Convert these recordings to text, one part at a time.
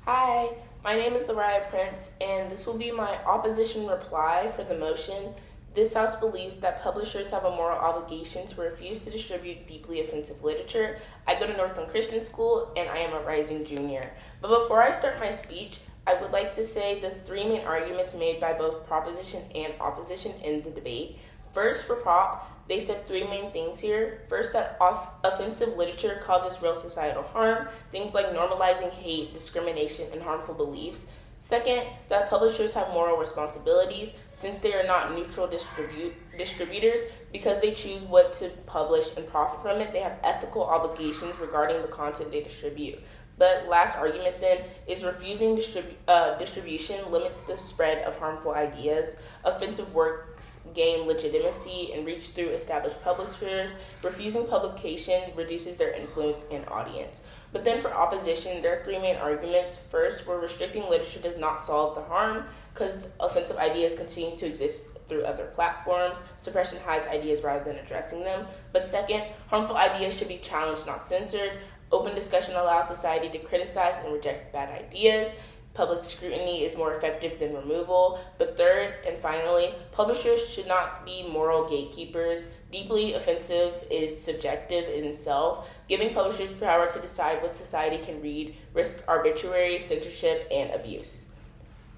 Hi, my name is Lariah Prince, and this will be my opposition reply for the motion. This House believes that publishers have a moral obligation to refuse to distribute deeply offensive literature. I go to Northland Christian School, and I am a rising junior. But before I start my speech, I would like to say the three main arguments made by both proposition and opposition in the debate. First, for prop, they said three main things here. First, that offensive literature causes real societal harm, things like normalizing hate, discrimination, and harmful beliefs. Second, that publishers have moral responsibilities since they are not neutral distributors because they choose what to publish and profit from it. They have ethical obligations regarding the content they distribute. But last argument then is refusing distribution limits the spread of harmful ideas. Offensive works gain legitimacy and reach through established publishers. Refusing publication reduces their influence and audience. But then for opposition, there are three main arguments. First, where restricting literature does not solve the harm because offensive ideas continue to exist through other platforms. Suppression hides ideas rather than addressing them. But second, harmful ideas should be challenged, not censored. Open discussion allows society to criticize and reject bad ideas. Public scrutiny is more effective than removal. But third and finally, publishers should not be moral gatekeepers. Deeply offensive is subjective in itself. Giving publishers power to decide what society can read risks arbitrary censorship and abuse.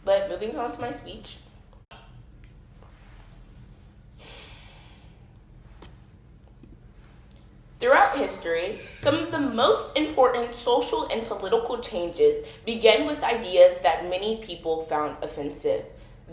But moving on to my speech. Throughout history, some of the most important social and political changes began with ideas that many people found offensive.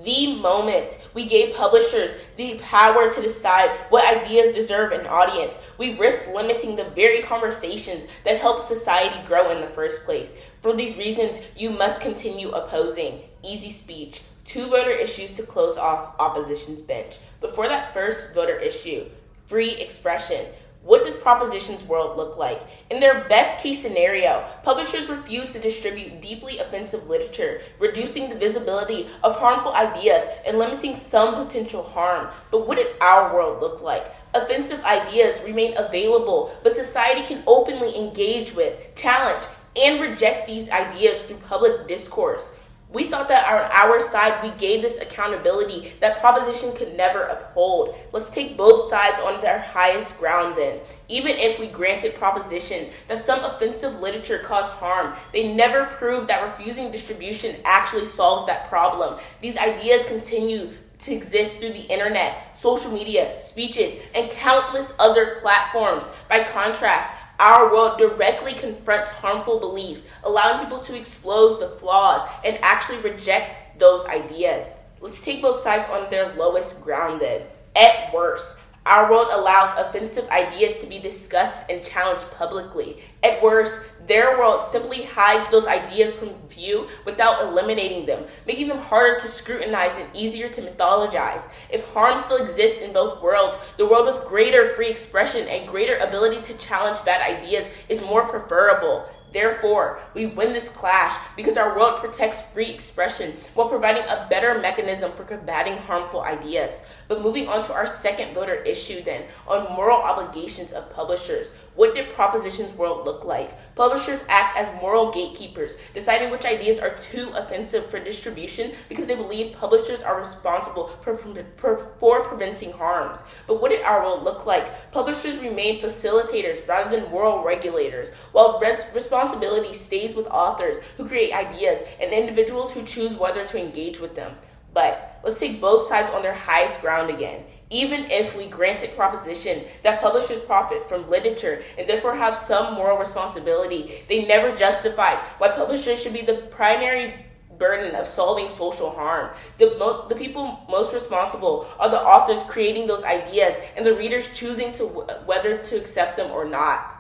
The moment we gave publishers the power to decide what ideas deserve an audience, we risk limiting the very conversations that help society grow in the first place. For these reasons, you must continue opposing easy speech, two voter issues to close off opposition's bench. But for that first voter issue, free expression, what does proposition's world look like? In their best case scenario, publishers refuse to distribute deeply offensive literature, reducing the visibility of harmful ideas and limiting some potential harm. But what did our world look like? Offensive ideas remain available, but society can openly engage with, challenge, and reject these ideas through public discourse. We thought that on our side, we gave this accountability that proposition could never uphold. Let's take both sides on their highest ground then. Even if we granted proposition that some offensive literature caused harm, they never proved that refusing distribution actually solves that problem. These ideas continue to exist through the internet, social media, speeches, and countless other platforms. By contrast, our world directly confronts harmful beliefs, allowing people to expose the flaws and actually reject those ideas. Let's take both sides on their lowest ground then. At worst, our world allows offensive ideas to be discussed and challenged publicly. At worst, their world simply hides those ideas from view without eliminating them, making them harder to scrutinize and easier to mythologize. If harm still exists in both worlds, the world with greater free expression and greater ability to challenge bad ideas is more preferable. Therefore, we win this clash because our world protects free expression while providing a better mechanism for combating harmful ideas. But moving on to our second voter issue then, on moral obligations of publishers. What did proposition's world look like? Publishers act as moral gatekeepers, deciding which ideas are too offensive for distribution because they believe publishers are responsible for preventing harms. But what did our world look like? Publishers remain facilitators rather than moral regulators, while responsibility stays with authors who create ideas and individuals who choose whether to engage with them. But let's take both sides on their highest ground again. Even if we granted proposition that publishers profit from literature and therefore have some moral responsibility, they never justified why publishers should be the primary burden of solving social harm. The people most responsible are the authors creating those ideas and the readers choosing to whether to accept them or not.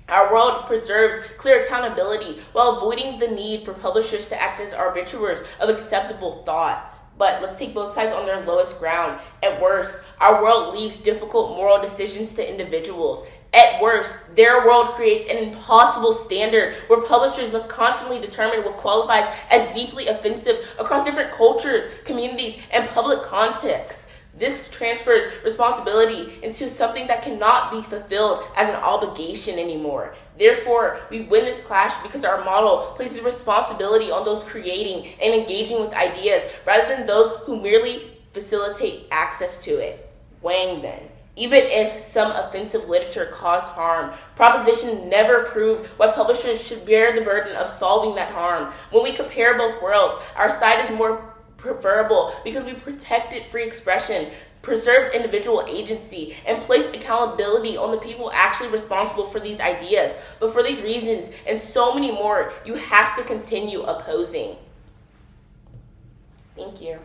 Our world preserves clear accountability while avoiding the need for publishers to act as arbiters of acceptable thought. But let's take both sides on their lowest ground. At worst, our world leaves difficult moral decisions to individuals. At worst, their world creates an impossible standard where publishers must constantly determine what qualifies as deeply offensive across different cultures, communities, and public contexts. This transfers responsibility into something that cannot be fulfilled as an obligation anymore. Therefore, we win this clash because our model places responsibility on those creating and engaging with ideas rather than those who merely facilitate access to it. Weighing then. Even if some offensive literature caused harm, proposition never proved why publishers should bear the burden of solving that harm. When we compare both worlds, our side is more preferable because we protected free expression, preserved individual agency, and placed accountability on the people actually responsible for these ideas. But for these reasons and so many more, you have to continue opposing. Thank you.